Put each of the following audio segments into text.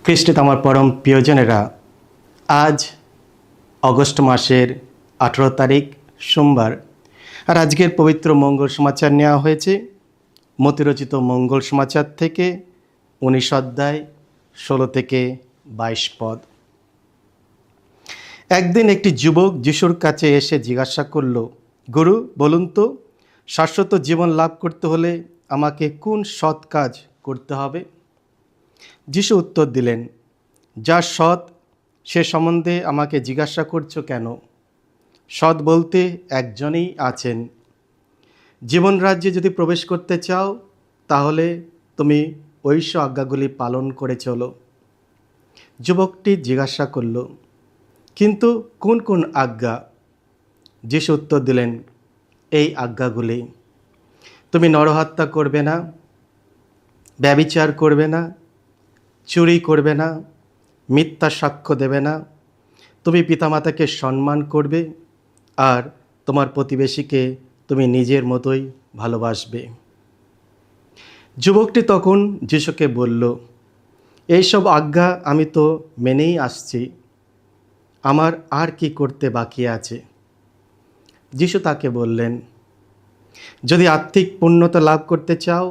খ্রিস্টে আমার পরম প্রিয়জনেরা, আজ অগস্ট মাসের 18 তারিখ সোমবার। আর আজকের পবিত্র মঙ্গল সমাচার নেওয়া হয়েছে মতিরচিত মঙ্গল সমাচার থেকে 19 অধ্যায় 16 থেকে 22 পদ। একদিন একটি যুবক যিশুর কাছে এসে জিজ্ঞাসা করল, গুরু, বলুন তো, শাশ্বত জীবন লাভ করতে হলে আমাকে কোন সৎ কাজ করতে হবে? যিশু উত্তর দিলেন, যা সৎ সে সম্বন্ধে আমাকে জিজ্ঞাসা করছো কেন? সৎ বলতে একজনই আছেন। জীবন রাজ্যে যদি প্রবেশ করতে চাও তাহলে তুমি ঐশ্ব আজ্ঞাগুলি পালন করে চলো। যুবকটি জিজ্ঞাসা করল, কিন্তু কোন কোন আজ্ঞা? যিশু উত্তর দিলেন, এই আজ্ঞাগুলি: তুমি নরহত্যা করবে না, ব্যভিচার করবে না, চুরি করবে না, মিথ্যা সাক্ষ্য দেবে না, তুমি পিতামাতাকে সম্মান করবে, আর তোমার প্রতিবেশীকে তুমি নিজের মতোই ভালোবাসবে। যুবকটি তখন যিশুকে বলল, এইসব আজ্ঞা আমি তো মেনেই আসছি, আমার আর কি করতে বাকি আছে? যিশু তাকে বললেন, যদি আত্মিক পূর্ণতা লাভ করতে চাও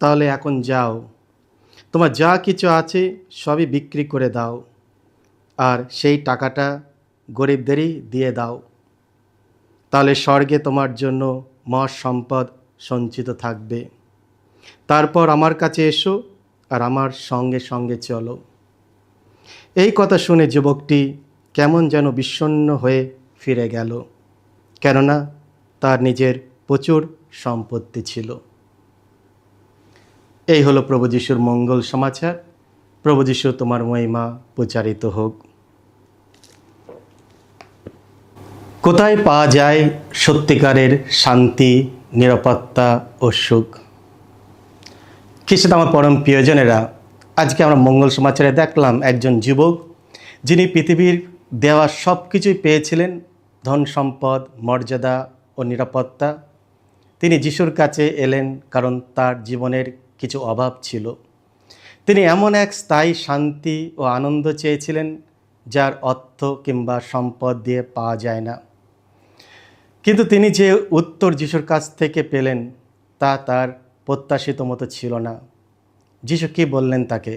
তাহলে এখন যাও, তোমার যা কিছু আছে সবই বিক্রি করে দাও, আর সেই টাকাটা গরিবদেরই দিয়ে দাও। তাহলে স্বর্গে তোমার জন্য মহৎ সম্পদ সঞ্চিত থাকবে। তারপর আমার কাছে এসো আর আমার সঙ্গে সঙ্গে চলো। এই কথা শুনে যুবকটি কেমন যেন বিষণ্ণ হয়ে ফিরে গেল, কেননা তার নিজের প্রচুর সম্পত্তি ছিল। এই হলো প্রভু যিশুর মঙ্গল সমাচার। প্রভু যিশু তোমার মহিমা প্রচারিত হোক। কোথায় পাওয়া যায় সত্যিকারের শান্তি, নিরাপত্তা ও সুখ? খ্রিস্টে আমার পরম প্রিয়জনেরা, আজকে আমরা মঙ্গল সমাচারে দেখলাম একজন যুবক, যিনি পৃথিবীর দেওয়া সব কিছুই পেয়েছিলেন, ধন সম্পদ, মর্যাদা ও নিরাপত্তা। তিনি যিশুর কাছে এলেন কারণ তার জীবনের কিছু অভাব ছিল। তিনি এমন এক স্থায়ী শান্তি ও আনন্দ চেয়েছিলেন যার অর্থ কিংবা সম্পদ দিয়ে পাওয়া যায় না। কিন্তু তিনি যে উত্তর যিশুর কাছ থেকে পেলেন তা তার প্রত্যাশিত মতো ছিল না। যিশু কি বললেন তাকে?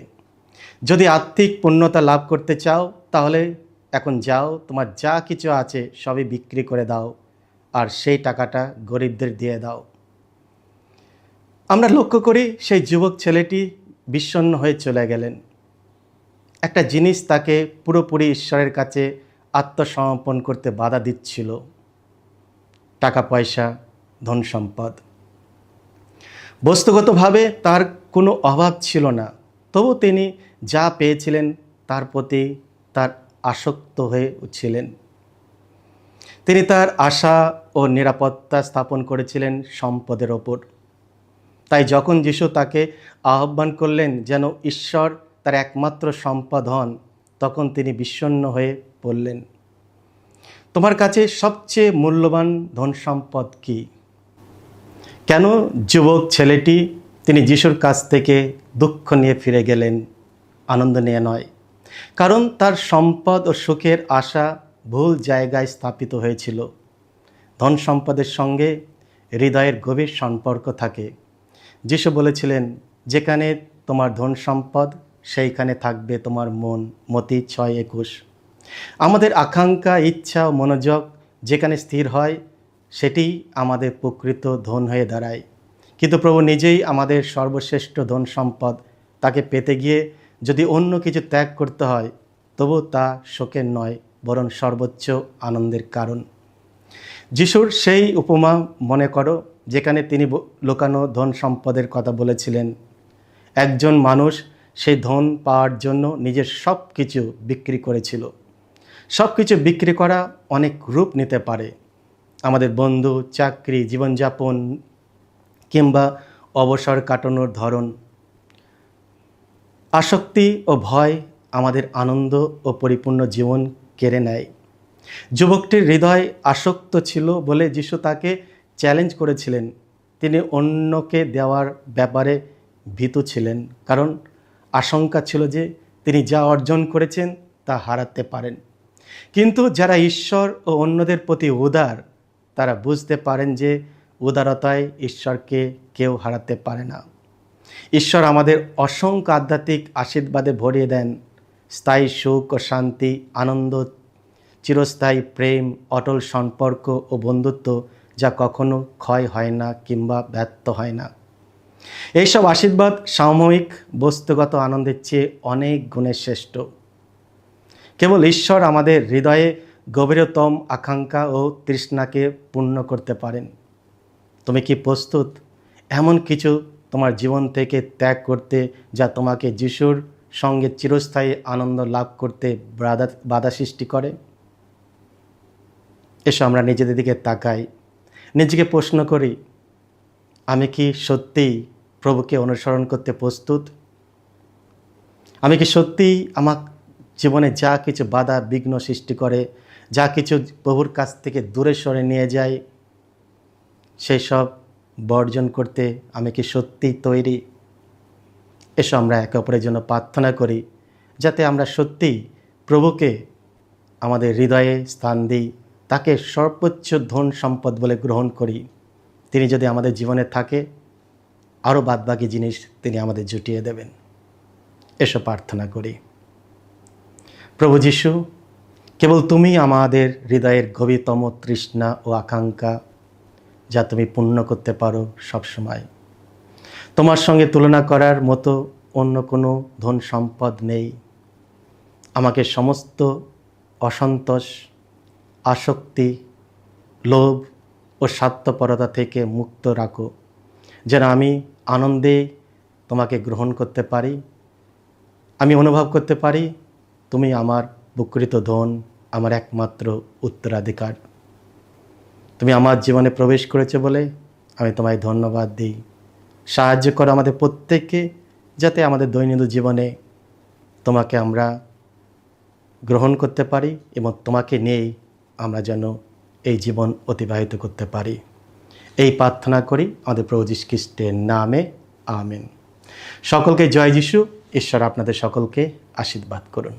যদি আত্মিক পূর্ণতা লাভ করতে চাও তাহলে এখন যাও, তোমার যা কিছু আছে সবই বিক্রি করে দাও, আর সেই টাকাটা গরিবদের দিয়ে দাও। আমরা লক্ষ্য করি সেই যুবক ছেলেটি বিষণ্ণ হয়ে চলে গেলেন। একটা জিনিস তাকে পুরোপুরি ঈশ্বরের কাছে আত্মসমর্পণ করতে বাধা দিচ্ছিল: টাকা পয়সা, ধন সম্পদ। বস্তুগতভাবে তার কোনো অভাব ছিল না, তবু তিনি যা পেয়েছিলেন তার প্রতি তার আসক্ত হয়ে ছিলেন। তিনি তার আশা ও নিরাপত্তা স্থাপন করেছিলেন সম্পদের ওপর। তাই যখন যিশু তাকে আহ্বান করলেন যেন ঈশ্বর তার একমাত্র সম্পদ হন, তখন তিনি বিষণ্ণ হয়ে পড়লেন। তোমার কাছে সবচেয়ে মূল্যবান ধন সম্পদ কী? কেন যুবক ছেলেটি তিনি যিশুর কাছ থেকে দুঃখ নিয়ে ফিরে গেলেন, আনন্দ নিয়ে নয়? কারণ তার সম্পদ ও সুখের আশা ভুল জায়গায় স্থাপিত হয়েছিল। ধন সম্পদের সঙ্গে হৃদয়ের গভীর সম্পর্ক থাকে। যিশু বলেছিলেন, যেখানে তোমার ধন সম্পদ সেইখানে থাকবে তোমার মন। মতি 6:21। আমাদের আকাঙ্ক্ষা, ইচ্ছা ও মনোযোগ যেখানে স্থির হয় সেটি আমাদের প্রকৃত ধন হয়ে দাঁড়ায়। কিন্তু প্রভু নিজেই আমাদের সর্বশ্রেষ্ঠ ধন সম্পদ। তাকে পেতে গিয়ে যদি অন্য কিছু ত্যাগ করতে হয় তবু তা শোকের নয়, বরং সর্বোচ্চ আনন্দের কারণ। যিশুর সেই উপমা মনে করো যেখানে তিনি লুকানো ধন সম্পদের কথা বলেছিলেন। একজন মানুষ সেই ধন পাওয়ার জন্য নিজের সব কিছু বিক্রি করেছিল। সব কিছু বিক্রি করা অনেক রূপ নিতে পারে: আমাদের বন্ধু, চাকরি, জীবনযাপন কিংবা অবসর কাটানোর ধরন। আসক্তি ও ভয় আমাদের আনন্দ ও পরিপূর্ণ জীবন কেড়ে নেয়। যুবকটির হৃদয় আসক্ত ছিল বলে যিশু তাকে চ্যালেঞ্জ করেছিলেন। তিনি অন্যকে দেওয়ার ব্যাপারে ভীতু ছিলেন, কারণ আশঙ্কা ছিল যে তিনি যা অর্জন করেছেন তা হারাতে পারেন। কিন্তু যারা ঈশ্বর ও অন্যদের প্রতি উদার, তারা বুঝতে পারেন যে উদারতায় ঈশ্বরকে কেউ হারাতে পারে না। ঈশ্বর আমাদের অসংখ্য আধ্যাত্মিক আশীর্বাদে ভরিয়ে দেন, স্থায়ী সুখ ও শান্তি, আনন্দ, চিরস্থায়ী প্রেম, অটল সম্পর্ক ও বন্ধুত্ব, যা কখনো ক্ষয় হয় না কিংবা ব্যর্থ হয় না। এইসব আশীর্বাদ সাময়িক বস্তুগত আনন্দের চেয়ে অনেক গুণে শ্রেষ্ঠ। কেবল ঈশ্বর আমাদের হৃদয়ে গভীরতম আকাঙ্ক্ষা ও তৃষ্ণাকে পূর্ণ করতে পারেন। তুমি কি প্রস্তুত এমন কিছু তোমার জীবন থেকে ত্যাগ করতে যা তোমাকে যিশুর সঙ্গে চিরস্থায়ী আনন্দ লাভ করতে বাধা সৃষ্টি করে? এসো আমরা নিজেদের দিকে তাকাই, নিজেকে প্রশ্ন করি, আমি কি সত্যিই প্রভুকে অনুসরণ করতে প্রস্তুত? আমি কি সত্যিই আমার জীবনে যা কিছু বাধা বিঘ্ন সৃষ্টি করে, যা কিছু প্রভুর কাছ থেকে দূরে সরে নিয়ে যায়, সেই সব বর্জন করতে আমি কি সত্যিই তৈরি? এসো আমরা একে অপরের জন্য প্রার্থনা করি, যাতে আমরা সত্যিই প্রভুকে আমাদের হৃদয়ে স্থান দিই, তাকে সর্বোচ্চ ধন সম্পদ বলে গ্রহণ করি। তিনি যদি আমাদের জীবনে থাকে, আরও বাদবাকি জিনিস তিনি আমাদের জুটিয়ে দেবেন। এসো প্রার্থনা করি। প্রভু যিশু, কেবল তুমি আমাদের হৃদয়ের গভীরতম তৃষ্ণা ও আকাঙ্ক্ষা, যা তুমি পূর্ণ করতে পারো সবসময়। তোমার সঙ্গে তুলনা করার মতো অন্য কোনো ধন সম্পদ নেই। আমাকে সমস্ত অসন্তোষ, আসক্তি, লোভ ও স্বার্থপরতা থেকে মুক্ত রাখো, যেন আমি আনন্দে তোমাকে গ্রহণ করতে পারি। আমি অনুভব করতে পারি তুমি আমার বুকৃত ধন, আমার একমাত্র উত্তরাধিকার। তুমি আমার জীবনে প্রবেশ করেছো বলে আমি তোমায় ধন্যবাদ দিই। সাহায্য করো আমাদের প্রত্যেককে, যাতে আমাদের দৈনন্দিন জীবনে তোমাকে আমরা গ্রহণ করতে পারি এবং তোমাকে নিয়েই আমরা যেন এই জীবন অতিবাহিত করতে পারি। এই প্রার্থনা করি আমাদের প্রভু যীশু খ্রিস্টের নামে, আমেন। সকলকে জয় যিশু। ঈশ্বর আপনাদের সকলকে আশীর্বাদ করুন।